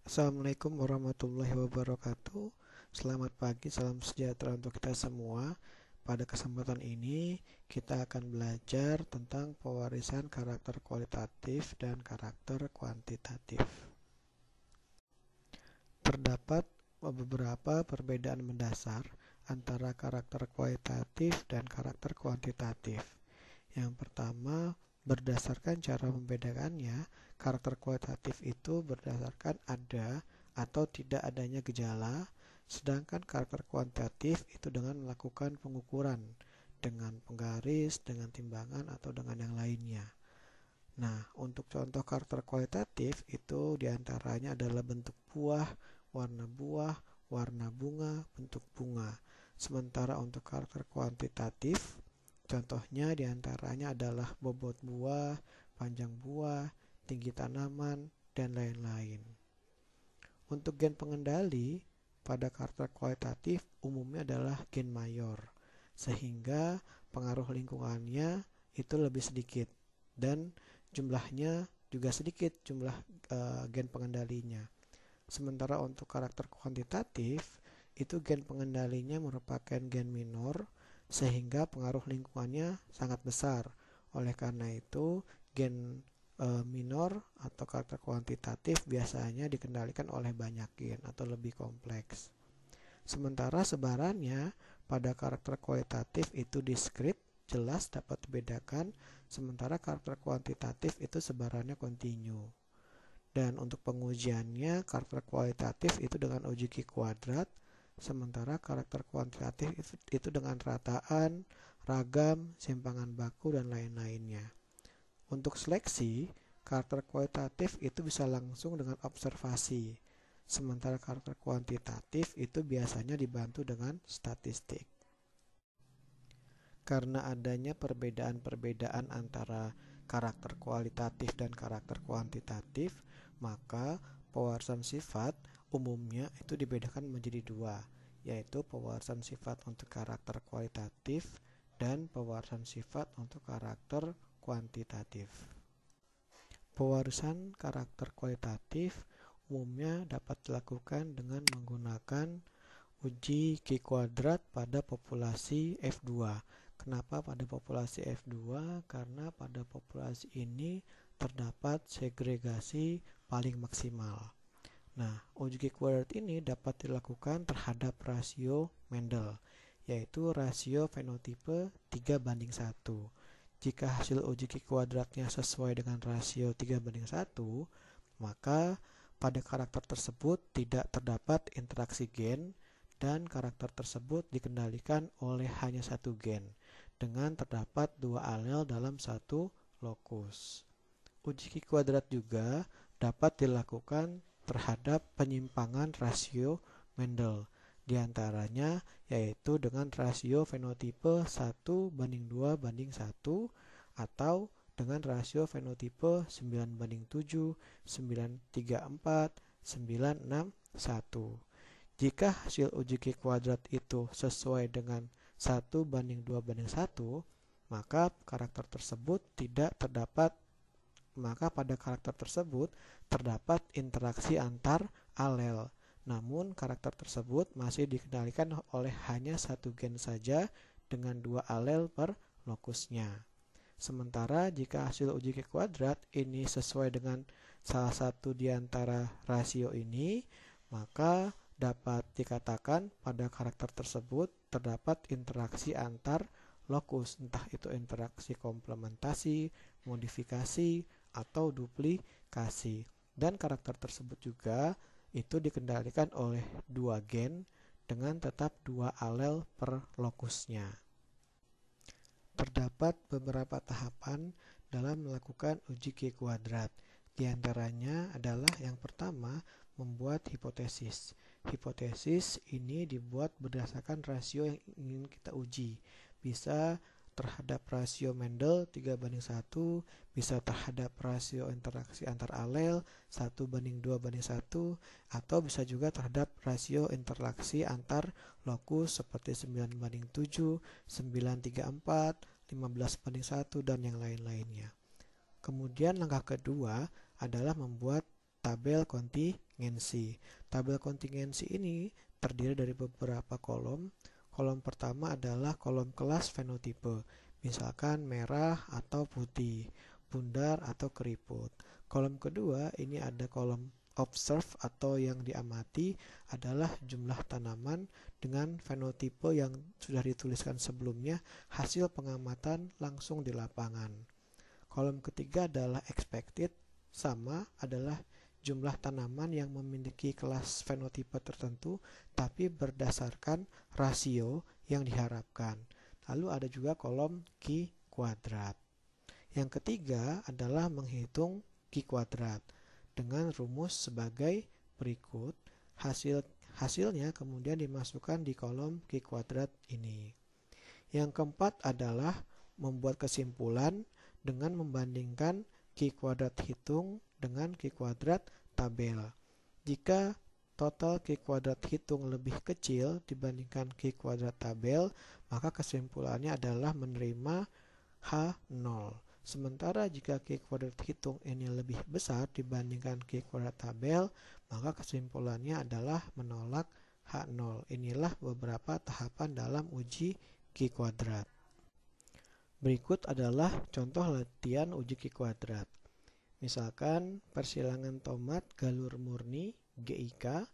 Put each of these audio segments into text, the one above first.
Assalamualaikum warahmatullahi wabarakatuh. Selamat pagi, salam sejahtera untuk kita semua. Pada kesempatan ini, kita akan belajar tentang pewarisan karakter kualitatif dan karakter kuantitatif. Terdapat beberapa perbedaan mendasar antara karakter kualitatif dan karakter kuantitatif. Yang pertama, berdasarkan cara membedakannya, karakter kualitatif itu berdasarkan ada atau tidak adanya gejala, sedangkan karakter kuantitatif itu dengan melakukan pengukuran dengan penggaris, dengan timbangan, atau dengan yang lainnya. Nah, untuk contoh karakter kualitatif itu diantaranya adalah bentuk buah, warna bunga, bentuk bunga. Sementara untuk karakter kuantitatif, contohnya diantaranya adalah bobot buah, panjang buah, tinggi tanaman, dan lain-lain. Untuk gen pengendali pada karakter kualitatif umumnya adalah gen mayor, sehingga pengaruh lingkungannya itu lebih sedikit dan jumlahnya juga sedikit jumlah gen pengendalinya. Sementara untuk karakter kuantitatif itu gen pengendalinya merupakan gen minor sehingga pengaruh lingkungannya sangat besar. Oleh karena itu, gen minor atau karakter kuantitatif biasanya dikendalikan oleh banyak gen atau lebih kompleks. Sementara sebarannya pada karakter kualitatif itu diskrit, jelas dapat dibedakan, sementara karakter kuantitatif itu sebarannya kontinu. Dan untuk pengujiannya, karakter kualitatif itu dengan uji Q kuadrat, sementara karakter kuantitatif itu dengan rataan, ragam, simpangan baku, dan lain-lainnya. Untuk seleksi, karakter kualitatif itu bisa langsung dengan observasi, sementara karakter kuantitatif itu biasanya dibantu dengan statistik. Karena adanya perbedaan-perbedaan antara karakter kualitatif dan karakter kuantitatif, maka pewarisan sifat umumnya itu dibedakan menjadi dua, yaitu pewarisan sifat untuk karakter kualitatif dan pewarisan sifat untuk karakter kuantitatif. Pewarisan karakter kualitatif umumnya dapat dilakukan dengan menggunakan uji Q kuadrat pada populasi F2. Kenapa pada populasi F2? Karena pada populasi ini terdapat segregasi paling maksimal. Nah, uji Q kuadrat ini dapat dilakukan terhadap rasio Mendel, yaitu rasio fenotipe 3:1. Jika hasil uji Q kuadratnya sesuai dengan rasio 3:1, maka pada karakter tersebut tidak terdapat interaksi gen dan karakter tersebut dikendalikan oleh hanya satu gen dengan terdapat dua alel dalam satu lokus. Uji Q kuadrat juga dapat dilakukan terhadap penyimpangan rasio Mendel, diantaranya yaitu dengan rasio fenotipe 1:2:1 atau dengan rasio fenotipe 9:7, 9:3:4, 9:6:1. Jika hasil uji Q kuadrat itu sesuai dengan 1:2:1, maka karakter tersebut tidak terdapat pada karakter tersebut terdapat interaksi antar alel. Namun karakter tersebut masih dikendalikan oleh hanya satu gen saja dengan dua alel per lokusnya. Sementara jika hasil uji Q kuadrat ini sesuai dengan salah satu di antara rasio ini, maka dapat dikatakan pada karakter tersebut terdapat interaksi antar lokus, entah itu interaksi komplementasi, modifikasi, atau duplikasi. Dan karakter tersebut juga itu dikendalikan oleh dua gen dengan tetap dua alel per lokusnya. Terdapat beberapa tahapan dalam melakukan uji Q kuadrat. Di antaranya adalah yang pertama, membuat hipotesis. Hipotesis ini dibuat berdasarkan rasio yang ingin kita uji. Bisa terhadap rasio Mendel 3:1, bisa terhadap rasio interaksi antar alel 1:2:1, atau bisa juga terhadap rasio interaksi antar lokus seperti 9:7, 9:3:4, 15:1, dan yang lain-lainnya. Kemudian langkah kedua adalah membuat tabel kontingensi. Tabel kontingensi ini terdiri dari beberapa kolom. Kolom pertama adalah kolom kelas fenotipe, misalkan merah atau putih, bundar atau keriput. Kolom kedua ini ada kolom observe atau yang diamati adalah jumlah tanaman dengan fenotipe yang sudah dituliskan sebelumnya hasil pengamatan langsung di lapangan. Kolom ketiga adalah expected, sama adalah jumlah tanaman yang memiliki kelas fenotipe tertentu tapi berdasarkan rasio yang diharapkan. Lalu ada juga kolom Q kuadrat. Yang ketiga adalah menghitung Q kuadrat dengan rumus sebagai berikut. Hasilnya kemudian dimasukkan di kolom Q kuadrat ini. Yang keempat adalah membuat kesimpulan dengan membandingkan Q kuadrat hitung dengan Q kuadrat tabel. Jika total Q kuadrat hitung lebih kecil dibandingkan Q kuadrat tabel, maka kesimpulannya adalah menerima H0. Sementara jika Q kuadrat hitung ini lebih besar dibandingkan Q kuadrat tabel, maka kesimpulannya adalah menolak H0. Inilah beberapa tahapan dalam uji Q kuadrat. Berikut adalah contoh latihan uji Q kuadrat. Misalkan persilangan tomat galur murni GIK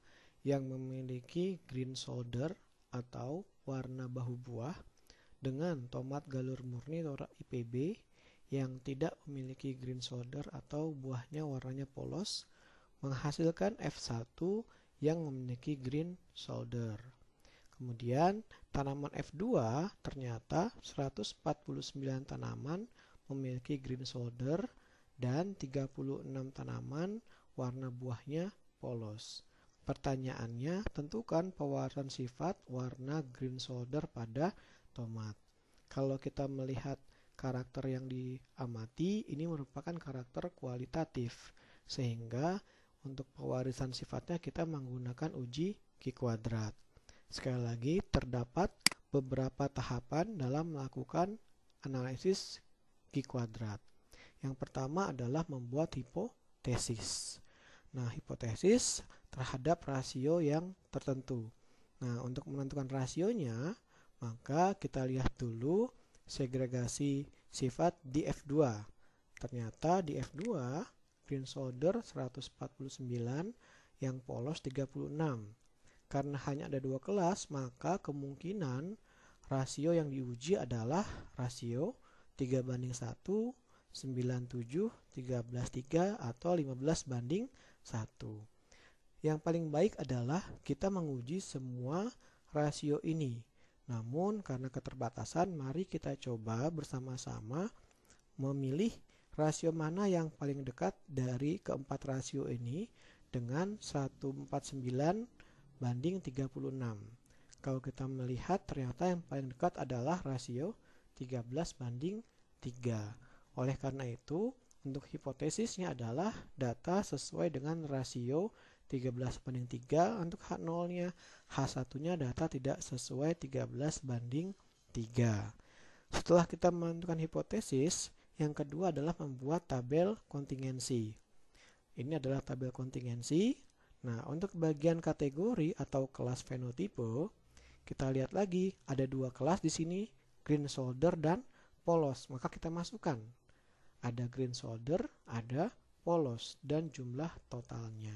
yang memiliki green solder atau warna bahu buah dengan tomat galur murni atau IPB yang tidak memiliki green solder atau buahnya warnanya polos menghasilkan F1 yang memiliki green solder. Kemudian tanaman F2 ternyata 149 tanaman memiliki green solder dan 36 tanaman warna buahnya polos. Pertanyaannya, tentukan pewarasan sifat warna green solder pada tomat. Kalau kita melihat karakter yang diamati, ini merupakan karakter kualitatif, sehingga untuk pewarisan sifatnya kita menggunakan uji Q kuadrat. Sekali lagi, terdapat beberapa tahapan dalam melakukan analisis Q kuadrat. Yang pertama adalah membuat hipotesis. Nah, hipotesis terhadap rasio yang tertentu. Nah, untuk menentukan rasionya, maka kita lihat dulu segregasi sifat di F2. Ternyata di F2, green solder 149, yang polos 36. Karena hanya ada dua kelas, maka kemungkinan rasio yang diuji adalah rasio 3:1, 97, 13:3, atau 15:1. Yang paling baik adalah kita menguji semua rasio ini. Namun karena keterbatasan, mari kita coba bersama-sama memilih rasio mana yang paling dekat dari keempat rasio ini dengan 149:36. Kalau kita melihat ternyata yang paling dekat adalah rasio 13:3. Oleh karena itu, untuk hipotesisnya adalah data sesuai dengan rasio 13:3 untuk H0-nya. H1-nya data tidak sesuai 13:3. Setelah kita menentukan hipotesis, yang kedua adalah membuat tabel kontingensi. Ini adalah tabel kontingensi. Nah, untuk bagian kategori atau kelas fenotipe, kita lihat lagi ada dua kelas di sini, green solder dan polos. Maka kita masukkan. Ada green solder, ada polos, dan jumlah totalnya.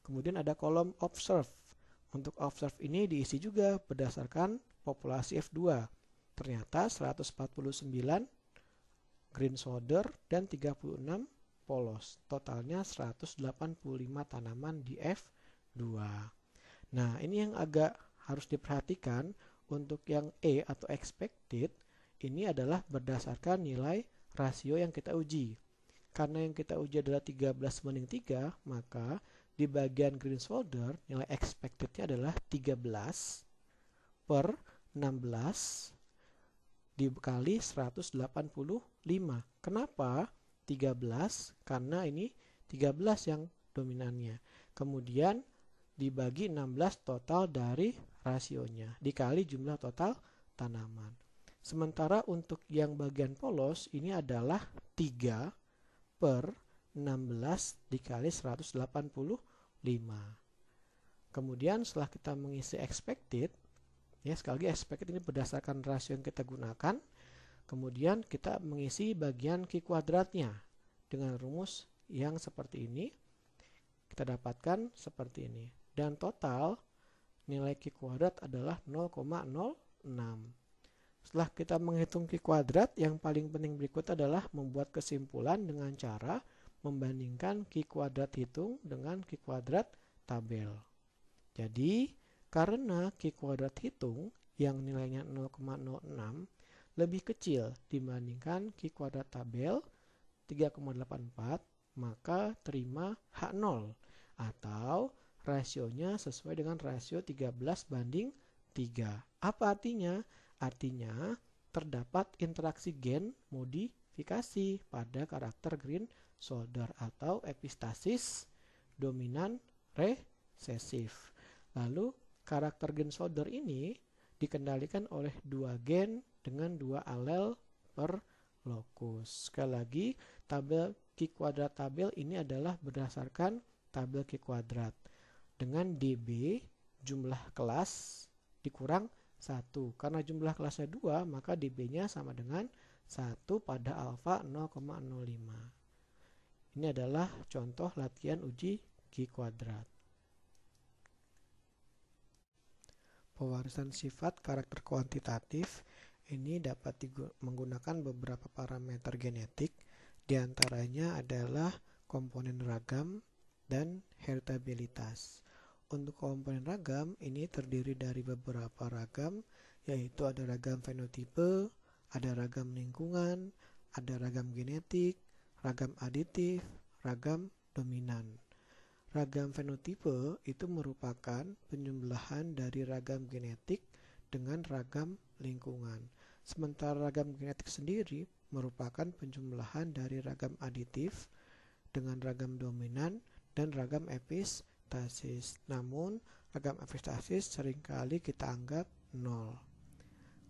Kemudian ada kolom observe. Untuk observe ini diisi juga berdasarkan populasi F2. Ternyata 149 green solder dan 36 polos. Totalnya 185 tanaman di F2. Nah, ini yang agak harus diperhatikan. Untuk yang E atau expected, ini adalah berdasarkan nilai rasio yang kita uji. Karena yang kita uji adalah 13:3, maka di bagian green solder nilai expectednya adalah 13/16 dikali 185. Kenapa 13? Karena ini 13 yang dominannya. Kemudian dibagi 16 total dari rasionya dikali jumlah total tanaman. Sementara untuk yang bagian polos ini adalah 3/16 16 dikali 185. Kemudian setelah kita mengisi expected, ya sekali lagi expected ini berdasarkan rasio yang kita gunakan, kemudian kita mengisi bagian Q kuadratnya dengan rumus yang seperti ini. Kita dapatkan seperti ini. Dan total nilai Q kuadrat adalah 0,06. Setelah kita menghitung Q kuadrat, yang paling penting berikut adalah membuat kesimpulan dengan cara membandingkan Q kuadrat hitung dengan Q kuadrat tabel. Jadi, karena Q kuadrat hitung yang nilainya 0,06 lebih kecil dibandingkan Q kuadrat tabel 3,84, maka terima H0 atau rasionya sesuai dengan rasio 13:3. Apa artinya? Artinya terdapat interaksi gen modifikasi pada karakter green solder atau epistasis dominan resesif. Lalu karakter gen solder ini dikendalikan oleh dua gen dengan dua alel per lokus. Sekali lagi, tabel Q kuadrat tabel ini adalah berdasarkan tabel Q kuadrat dengan DB jumlah kelas dikurang 1. Karena jumlah kelasnya 2, maka DB-nya sama dengan 1 pada alfa 0,05. Ini adalah contoh latihan uji Q kuadrat. Pewarisan sifat karakter kuantitatif ini dapat menggunakan beberapa parameter genetik, diantaranya adalah komponen ragam dan heritabilitas. Untuk komponen ragam ini terdiri dari beberapa ragam, yaitu ada ragam fenotipe, ada ragam lingkungan, ada ragam genetik, ragam aditif, ragam dominan. Ragam fenotipe itu merupakan penjumlahan dari ragam genetik dengan ragam lingkungan. Sementara ragam genetik sendiri merupakan penjumlahan dari ragam aditif dengan ragam dominan dan ragam epistasis. Namun, ragam epistasis seringkali kita anggap 0.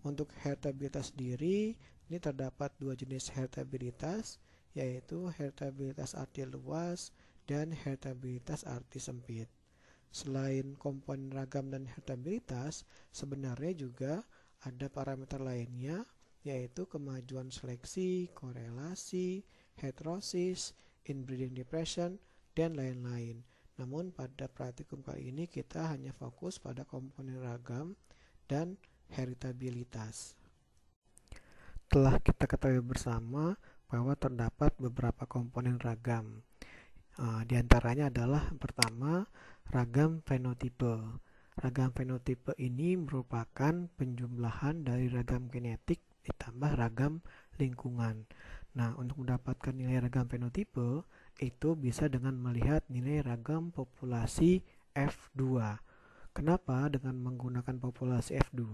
Untuk heritabilitas sendiri, ini terdapat dua jenis heritabilitas, yaitu heritabilitas arti luas dan heritabilitas arti sempit. Selain komponen ragam dan heritabilitas, sebenarnya juga ada parameter lainnya, yaitu kemajuan seleksi, korelasi, heterosis, inbreeding depression, dan lain-lain. Namun pada praktikum kali ini kita hanya fokus pada komponen ragam dan heritabilitas. Telah kita ketahui bersama bahwa terdapat beberapa komponen ragam. Di antaranya adalah pertama, ragam fenotipe. Ragam fenotipe ini merupakan penjumlahan dari ragam genetik ditambah ragam lingkungan. Nah, untuk mendapatkan nilai ragam fenotipe itu bisa dengan melihat nilai ragam populasi F2. Kenapa dengan menggunakan populasi F2?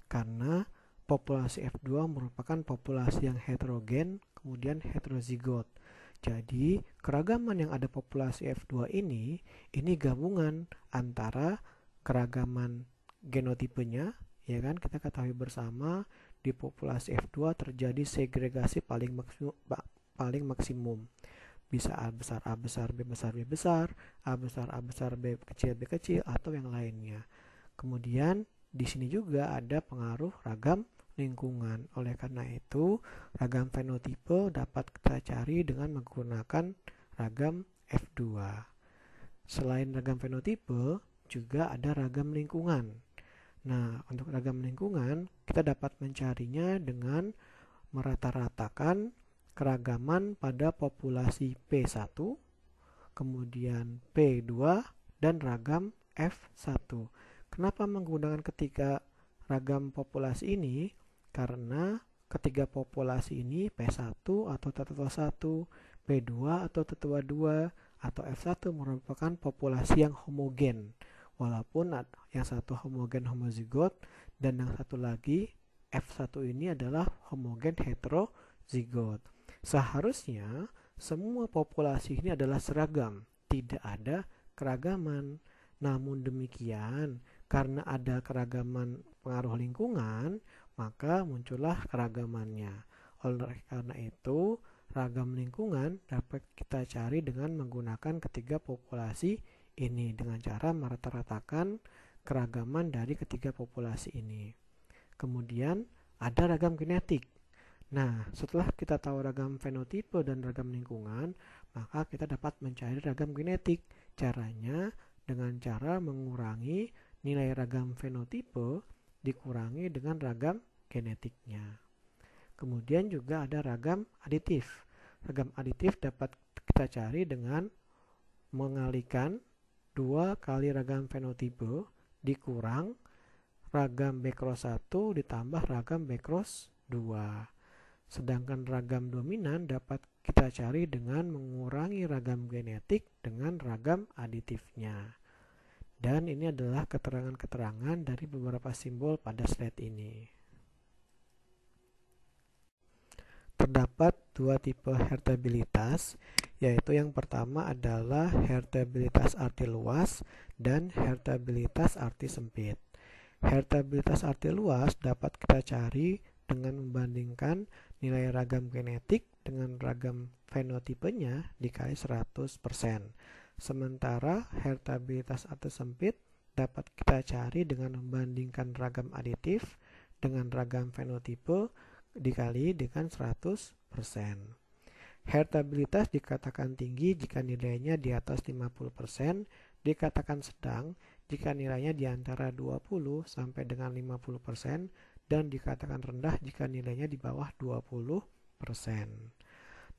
Karena populasi F2 merupakan populasi yang heterogen, kemudian heterozigot. Jadi, keragaman yang ada populasi F2 ini gabungan antara keragaman genotipenya, ya kan? Kita ketahui bersama di populasi F2 terjadi segregasi paling maksimum. Bisa A besar A besar, B besar B besar, A besar A besar, B kecil atau yang lainnya. Kemudian di sini juga ada pengaruh ragam lingkungan. Oleh karena itu, ragam fenotipe dapat kita cari dengan menggunakan ragam F2. Selain ragam fenotipe, juga ada ragam lingkungan. Nah, untuk ragam lingkungan, kita dapat mencarinya dengan merata-ratakan keragaman pada populasi P1, kemudian P2, dan ragam F1. Kenapa menggunakan ketiga ragam populasi ini? Karena ketiga populasi ini P1 atau tetua 1, P2 atau tetua 2, atau F1 merupakan populasi yang homogen. Walaupun yang satu homogen homozigot dan yang satu lagi F1 ini adalah homogen heterozigot. Seharusnya semua populasi ini adalah seragam, tidak ada keragaman. Namun demikian, karena ada keragaman pengaruh lingkungan, maka muncullah keragamannya. Oleh karena itu, ragam lingkungan dapat kita cari dengan menggunakan ketiga populasi ini dengan cara merata-ratakan keragaman dari ketiga populasi ini. Kemudian ada ragam genetik. Nah, setelah kita tahu ragam fenotipe dan ragam lingkungan, maka kita dapat mencari ragam genetik. Caranya dengan cara mengurangi nilai ragam fenotipe dikurangi dengan ragam genetiknya. Kemudian juga ada ragam aditif. Ragam aditif dapat kita cari dengan mengalikan 2 kali ragam fenotipe dikurang ragam backcross 1 ditambah ragam backcross 2. Sedangkan ragam dominan dapat kita cari dengan mengurangi ragam genetik dengan ragam aditifnya. Dan ini adalah keterangan-keterangan dari beberapa simbol pada slide ini. Terdapat 2 tipe heritabilitas, yaitu yang pertama adalah heritabilitas arti luas dan heritabilitas arti sempit. Heritabilitas arti luas dapat kita cari dengan membandingkan nilai ragam genetik dengan ragam fenotipenya dikali 100%. Sementara heritabilitas arti sempit dapat kita cari dengan membandingkan ragam aditif dengan ragam fenotipe dikali dengan 100%. Heritabilitas dikatakan tinggi jika nilainya di atas 50%, dikatakan sedang jika nilainya di antara 20 sampai dengan 50%, dan dikatakan rendah jika nilainya di bawah 20%.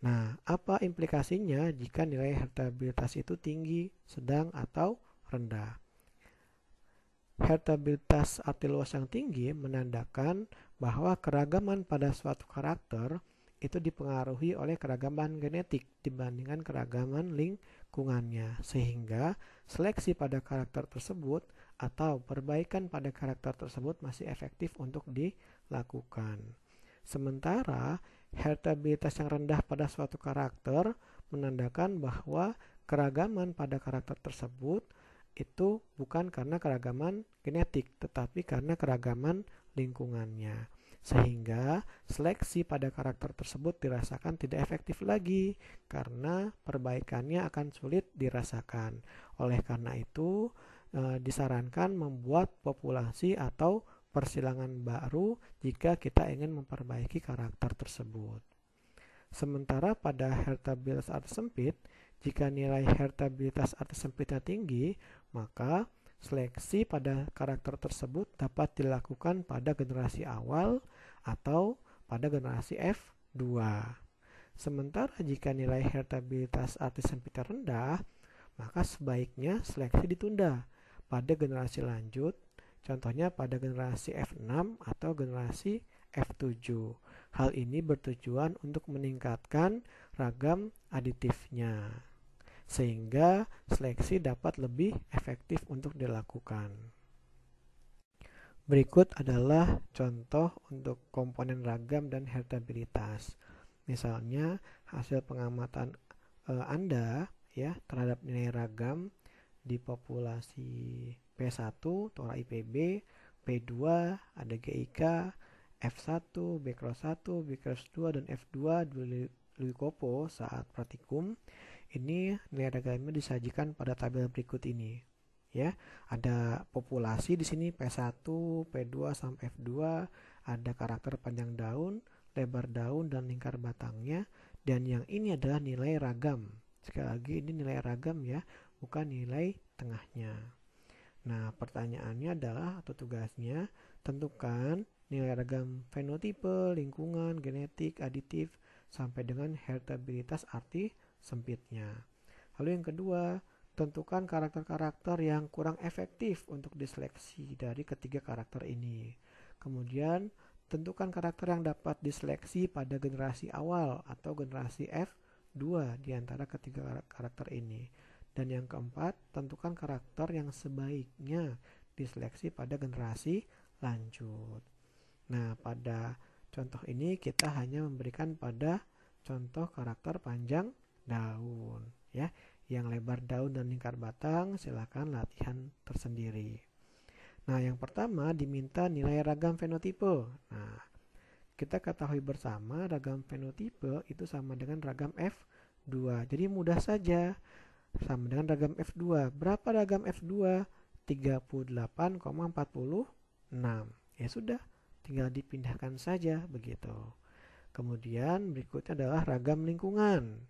Nah, apa implikasinya jika nilai heritabilitas itu tinggi, sedang, atau rendah? Heritabilitas arti luas yang tinggi menandakan bahwa keragaman pada suatu karakter itu dipengaruhi oleh keragaman genetik dibandingkan keragaman lingkungannya, sehingga seleksi pada karakter tersebut atau perbaikan pada karakter tersebut masih efektif untuk dilakukan. Sementara heritabilitas yang rendah pada suatu karakter menandakan bahwa keragaman pada karakter tersebut itu bukan karena keragaman genetik, tetapi karena keragaman lingkungannya. Sehingga seleksi pada karakter tersebut dirasakan tidak efektif lagi karena perbaikannya akan sulit dirasakan. Oleh karena itu, disarankan membuat populasi atau persilangan baru jika kita ingin memperbaiki karakter tersebut. Sementara pada heritabilitas arti sempit, jika nilai heritabilitas arti sempitnya tinggi, maka seleksi pada karakter tersebut dapat dilakukan pada generasi awal atau pada generasi F2. Sementara jika nilai heritabilitas arti sempitnya rendah, maka sebaiknya seleksi ditunda pada generasi lanjut, contohnya pada generasi F6 atau generasi F7. Hal ini bertujuan untuk meningkatkan ragam aditifnya, sehingga seleksi dapat lebih efektif untuk dilakukan. Berikut adalah contoh untuk komponen ragam dan heritabilitas. Misalnya hasil pengamatan Anda ya terhadap nilai ragam di populasi P1, Tora IPB, P2, ada GIK, F1, backcross 1, backcross 2, dan F2 Dwi Kopo saat praktikum. Ini nilai ragamnya disajikan pada tabel berikut ini. Ya, ada populasi di sini P1, P2 sampai F2, ada karakter panjang daun, lebar daun, dan lingkar batangnya, dan yang ini adalah nilai ragam. Sekali lagi ini nilai ragam ya, bukan nilai tengahnya. Nah, pertanyaannya adalah atau tugasnya tentukan nilai ragam fenotipe, lingkungan, genetik, aditif, sampai dengan heritabilitas arti sempitnya. Lalu yang kedua, tentukan karakter-karakter yang kurang efektif untuk diseleksi dari ketiga karakter ini. Kemudian, tentukan karakter yang dapat diseleksi pada generasi awal atau generasi F2 di antara ketiga karakter ini. Dan yang keempat, tentukan karakter yang sebaiknya diseleksi pada generasi lanjut. Nah, pada contoh ini kita hanya memberikan pada contoh karakter panjang daun ya. Yang lebar daun dan lingkar batang silakan latihan tersendiri. Nah, yang pertama diminta nilai ragam fenotipe. Nah, kita ketahui bersama ragam fenotipe itu sama dengan ragam F2. Jadi mudah saja, sama dengan ragam F2. Berapa ragam F2? 38,46. Ya sudah, tinggal dipindahkan saja begitu. Kemudian berikutnya adalah ragam lingkungan.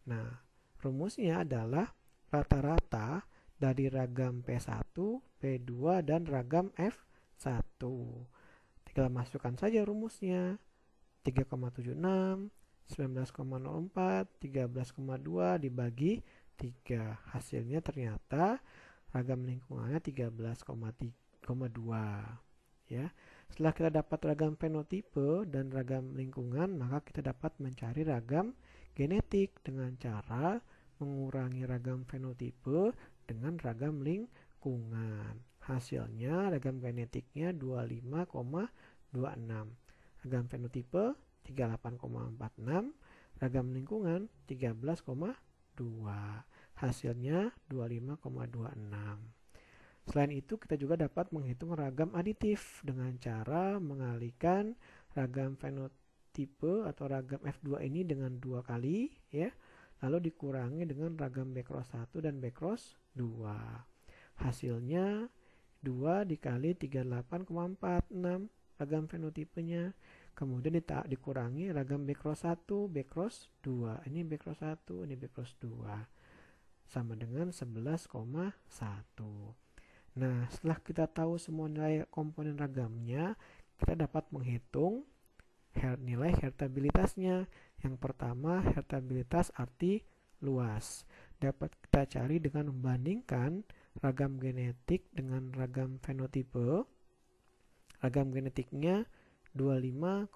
Nah, rumusnya adalah rata-rata dari ragam P1, P2, dan ragam F1. Tinggal masukkan saja rumusnya. 3,76, 19,04, 13,2 dibagi 3. Hasilnya ternyata ragam lingkungannya 13,2. Ya. Setelah kita dapat ragam fenotipe dan ragam lingkungan, maka kita dapat mencari ragam genetik dengan cara mengurangi ragam fenotipe dengan ragam lingkungan. Hasilnya ragam genetiknya 25,26. Ragam fenotipe 38,46, ragam lingkungan 13,2. Hasilnya 25,26. Selain itu, kita juga dapat menghitung ragam aditif dengan cara mengalihkan ragam fenotipe atau ragam F2 ini dengan 2 kali, ya. Lalu dikurangi dengan ragam B cross 1 dan B cross 2. Hasilnya 2 dikali 38,46 ragam fenotipenya. Kemudian dikurangi ragam B cross 1, B cross 2. Ini B cross 1, ini B cross 2. Sama dengan 11,1. Nah, setelah kita tahu semua nilai komponen ragamnya, kita dapat menghitung nilai heritabilitasnya. Yang pertama, heritabilitas arti luas. Dapat kita cari dengan membandingkan ragam genetik dengan ragam fenotipe. Ragam genetiknya 25,26.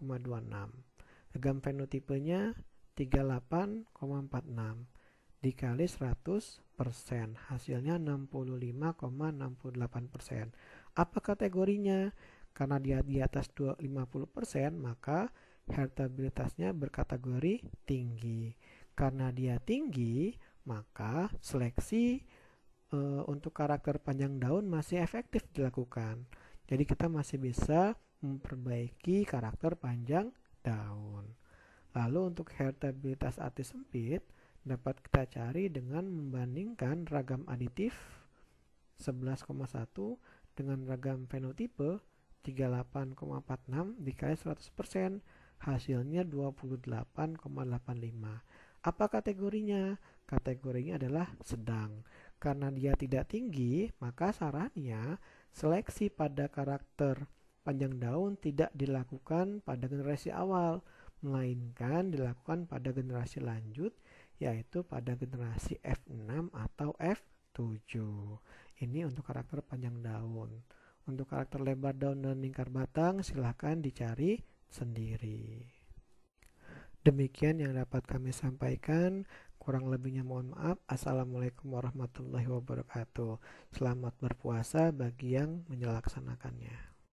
Ragam fenotipenya 38,46. Dikali 100%, hasilnya 65,68%. Apa kategorinya? Karena dia di atas 50%, maka heritabilitasnya berkategori tinggi. Karena dia tinggi, maka seleksi untuk karakter panjang daun masih efektif dilakukan. Jadi kita masih bisa memperbaiki karakter panjang daun. Lalu untuk heritabilitas arti sempit dapat kita cari dengan membandingkan ragam aditif 11,1 dengan ragam fenotipe 38,46 dikali 100%, hasilnya 28,85. Apa kategorinya? Kategorinya adalah sedang. Karena dia tidak tinggi, maka sarannya seleksi pada karakter panjang daun tidak dilakukan pada generasi awal, melainkan dilakukan pada generasi lanjut, yaitu pada generasi F6 atau F7. Ini untuk karakter panjang daun. Untuk karakter lebar daun dan lingkar batang, silahkan dicari sendiri. Demikian yang dapat kami sampaikan. Kurang lebihnya mohon maaf. Assalamualaikum warahmatullahi wabarakatuh. Selamat berpuasa bagi yang menyelaksanakannya.